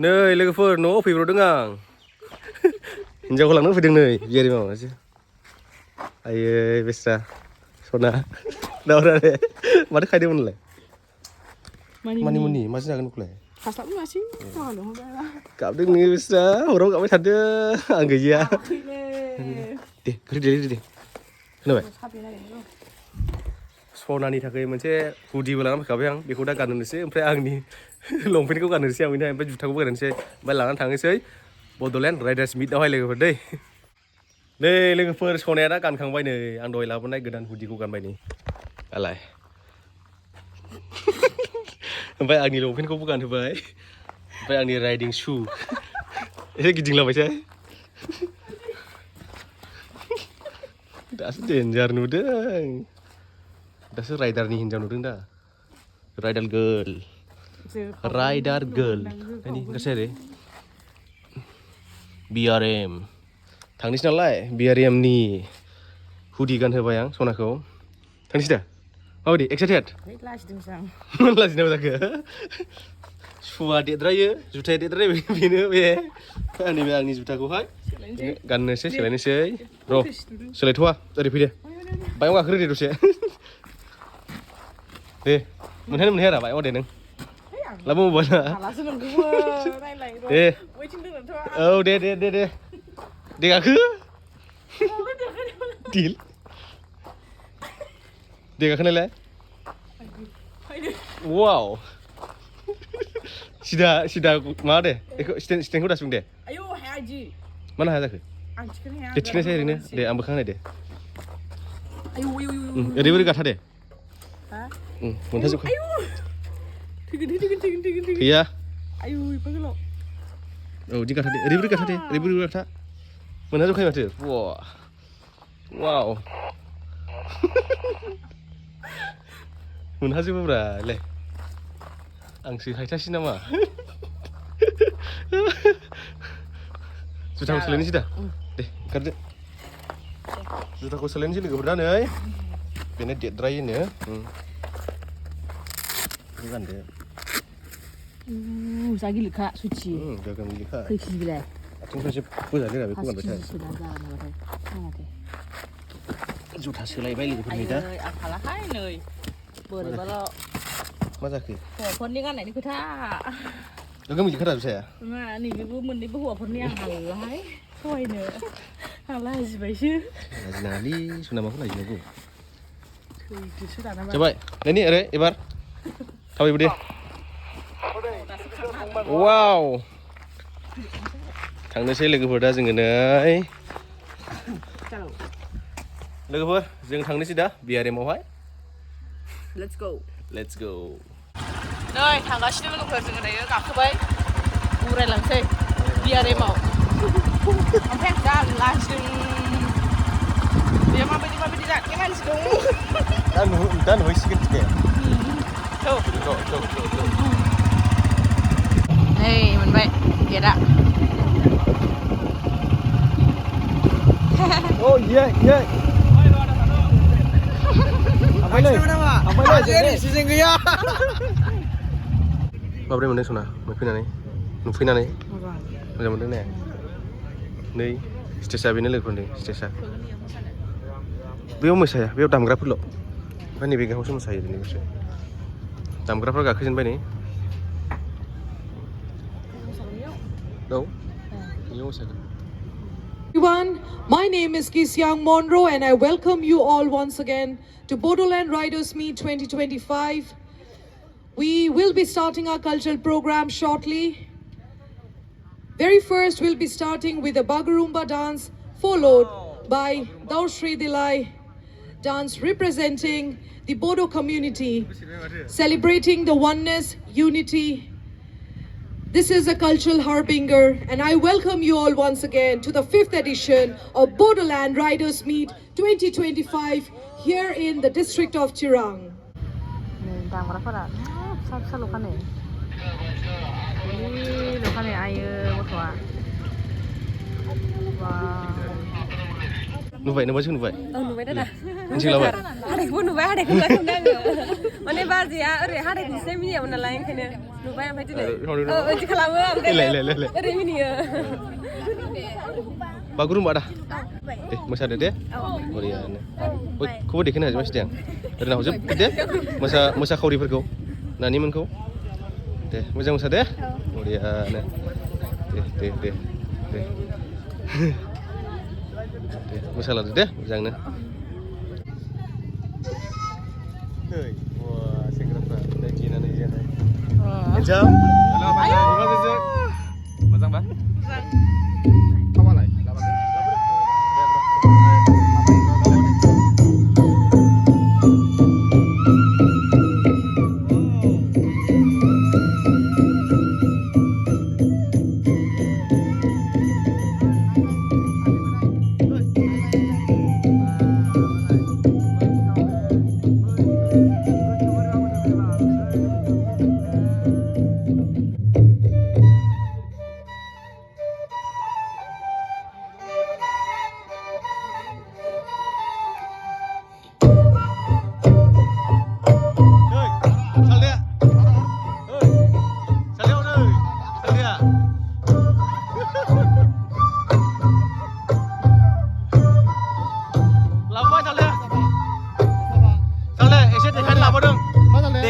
नै लोगोफोर न'आव फैब्र'दों आं हिन्जावखौ लांनो फैदों नै बियारि मामासो आयै बेस्रा सना दावरा दे माथो खायदोंमोन नोंलाय मानिमुनि माजों जागोन बेखौलाय हास्लाबनो मासै माहा लिंहरबाय गाबदों नोङो बेस्रा हराव गाबबाय थादों आं गैया दे दे खोनाबाय सनानि थाखाय मोनसे हुदिबो लानानै फैखाबाय आं बेखौ दा गानहोनोसै ओमफ्राय आंनि लंपेन्टखौ गानहोनोसै आं ओमफ्राय जुथाखौबो गानहोनोसै ओमफ्राय लानानै थांनोसै बड'लेण्ड राइडार्स मिटआवहाय लोगोफोर नै लोगोफोर सनाया दा गानखांबाय नै आं दहाय लाबोनाय गोदान हुदिखौ गानबाय नै दालाय ओमफ्राय आंनि लंपेन्टखौबो गानहोबाय ओमफ्राय आंनि राइडिं शु एसे गिदिंलाबायसै दासो देन्जार नुदों दासो राइडारनि हिन्जाव नुदों दा राइडार गर्ल नायनि गासै BRM थांनोसै नालाय BRMनि हुदि गानहोबाय आं सनाखौ थांनोसै दा माबायदि एक्साइटेड लाजिनांगौ जाखो शुआ देरद्रायो जुथाया देरद्रायो बेनो बे नैबे आंनि जुथाखौहाय गाननोसै सोलायनोसै र' सोलायथ'वा ओरै फैदो बाइकआव गाखोदो दे दसे दे मोनहानो मोनहाया बाइकआव दे नों लाबो मबाइला दे औ दे गाखो दिल दे गाखोनायलाय वाव सिदा माबा दे बेखौ स्टेन्डखौ दासुं दे मानो हाया जाखो दे थिखोनायसै ओरैनो दे आं बोखांनाय दे ओरैबोरै गाथा दे मोनथाजोबखाय गैया औ दि गाथा दे ओरैबोरै गाथा मोनहाजोबखायो माथो वाव मोनहाजोबोब्रा ले आंसो हायथासै नामा जुथाखौ सोलायनोसै दा दे ओंखारदो जुथाखौ सोलायनोसै लोगोफोर दा नै बेनो देरद्रायोनो गानदो जा गिलिरखा सुथि जागोन गिलिरखा खै केजि बेलाय आथिंफ्रा एसे बोजादो दा बेखौ गानबाय था जुथा सोलायबाय लोगोफोरनि दा आं हालाहाय नै बोरैबाल' मा जाखो हौवाफोरनि गाननायनि खोथा नोगोर मिलिखादा जुथाया नङा नैबेबो मोननैबो हौवाफोरनि आं हालाहाय सहायनो आं लाजिबायसो लाजिनाङालै सनामाखौ लाजिनांगौ थैदोसो दाना जाबाय नायनि ओरै एबार थाबायबो दे वाव थांनोसै लोगोफोर दा जोङो नै लोगोफोर जों थांनोसै दा BRM आवहाय लेट्स गो नै थांगासिनो लोगोफोर जोङो दायो गाखोबाय उरायलांसै BRM आव ओमफ्राय दा लाजिदों बेयो माबायदि जाथनि मानसि दं दा नुहैसिगोन दे नै मोनबाय गेटआ iya माब्रै मोनदों सना नुफैनानै मोजां मोनदों ने नै स्टेजआ बेनो लोगोफोरनि स्टेजआ बेयाव मोसाया बेयाव दामग्राफोरल' ओमफ्राय नैबे गाहायावसो मोसायो ओरैनोसो दामग्राफ्रा गाखोजेनबाय नै औ बेयाव मोसागोन Everyone, my name is Kisyang Monroe and I welcome you all once again to Bodoland Riders Meet 2025. We will be starting our cultural program shortly. Very first, we'll be starting with a Bagarumba dance followed by Daushri Dilai dance representing the Bodo community, celebrating the oneness, unity. This is a cultural harbinger, and I welcome you all once again to the 5th edition of Bodoland Riders Meet 2025 here in the district of Chirang. नुबाय नोंबाजैखौ नुबाय नुबाय दादा मिथिलाबाय हाथायखौबो नुबाय हाथायखौ नुवाखैमोन आङो माने बाजैया ओरै हाथायखौसो मिनियामोन नालाय ओंखायनो नुबाय ओमफ्राय दिनै बिदि खालामो ओमफ्राय ओरै मिनियो बागुरुम्बा दा दे मोसादो दे बरियानो बयखौबो देखायनो हाजोबासै दे आं ओरैनो हरजोबदो दे मोसाखावरिफोरखौ नानिमोनखौ दे मोजां मोसा दे बरियानो दे दे मोसालादो दे मोजांनो wah segerapra najian jam Mazang ba?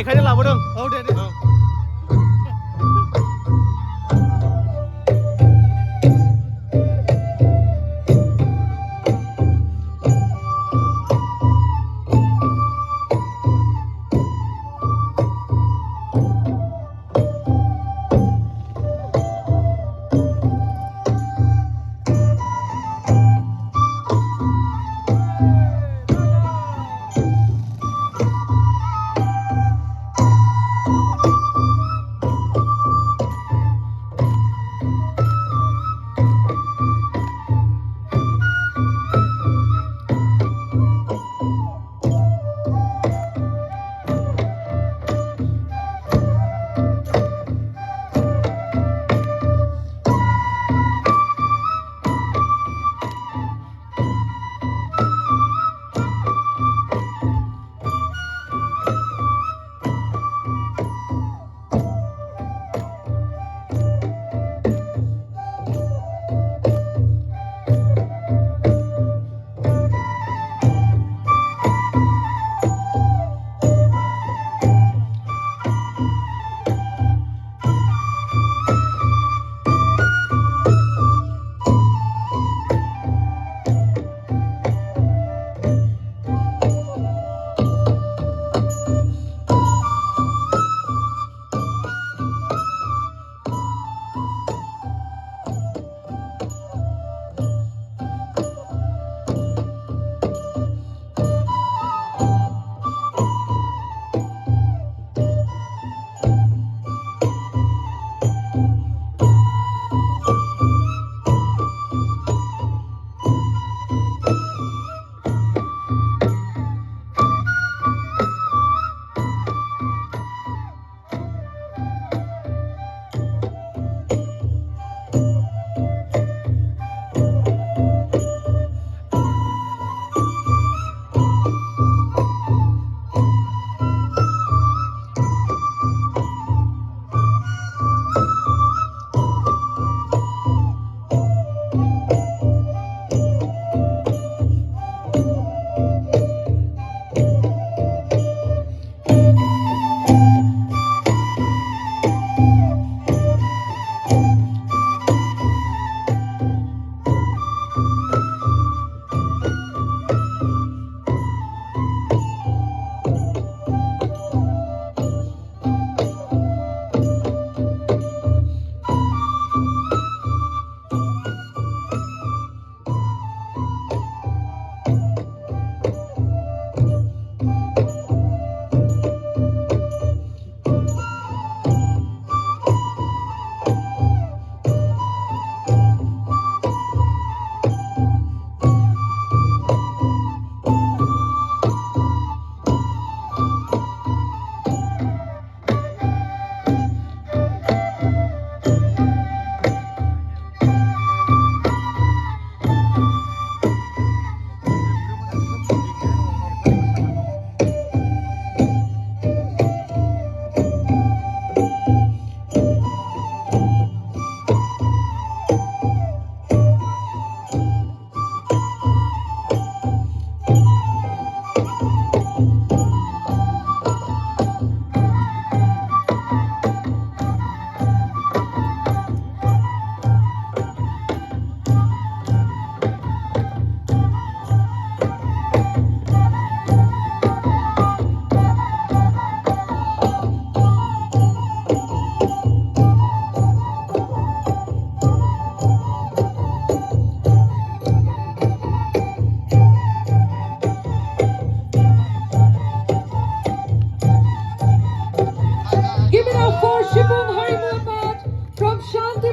Dekanya laboh dong. Oh, udah deh.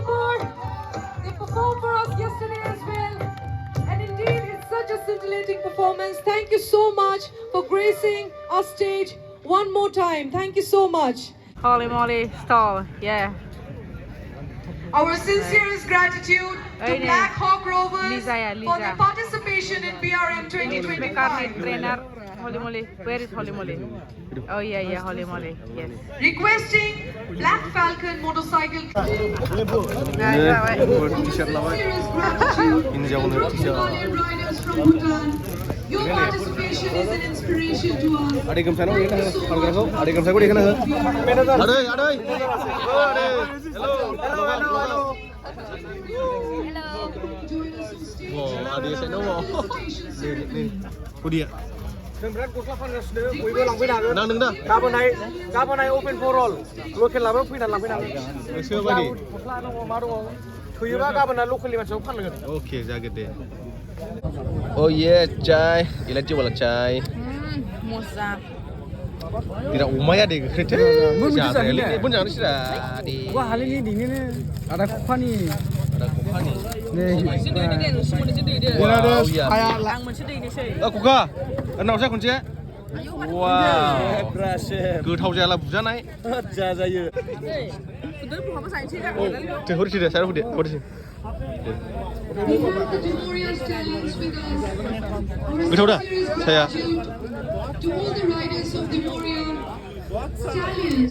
Jaipur. They performed for us yesterday as well. And indeed, it's such a scintillating performance. Thank you so much for gracing our stage one more time. Thank you so much. Holy moly stall, yeah. Our sincerest gratitude to Hey, Black Hawk Rovers Lisa, yeah, for Lisa. their participation in BRM McCartney 2025. trainer. Holy moly, where is Holy moly? Oh yeah, yeah, Holy moly, yes. Requesting Black Falcon motorcycle. T-shirt lah, Sincerest gratitude Ini jauh to dari T-shirt. Mongolian riders from Bhutan. Your participation is an inspiration to us. Ada gam sana, ada gam sana, ada. Ada. Hello. Wow, ada saya nama. Ni. Hoodie. Sebenarnya kurang panas deh, gue lang pinang. Nang dah. Kapan naik open for all. Local lah, pinang lang pinang. Siapa badi? Kurang nong maru. Kuyuba kapan naik local lima sepan lagi. Okay, jaga deh. Oh yeah, chai. Ilan je wala chai. Musa. Tidak umaya deh kereta. Jangan rally ni pun jangan sudah. Di. Wah, hari ini dingin nih. Ada kuah nih. Ada kuah ni. Wow, ya. Ang mencidai ni saya. Aku kah? Kenal saya kunci? Wow. Berhasil. Cứ thâu ra là bukan naik. Jaya. Betul bukan pasal ini dah. Cek hoodie sini, saya hoodie sini. We have the Demorial Stallions with us. Betul dah? Saya. To all the riders of Demorial Stallions.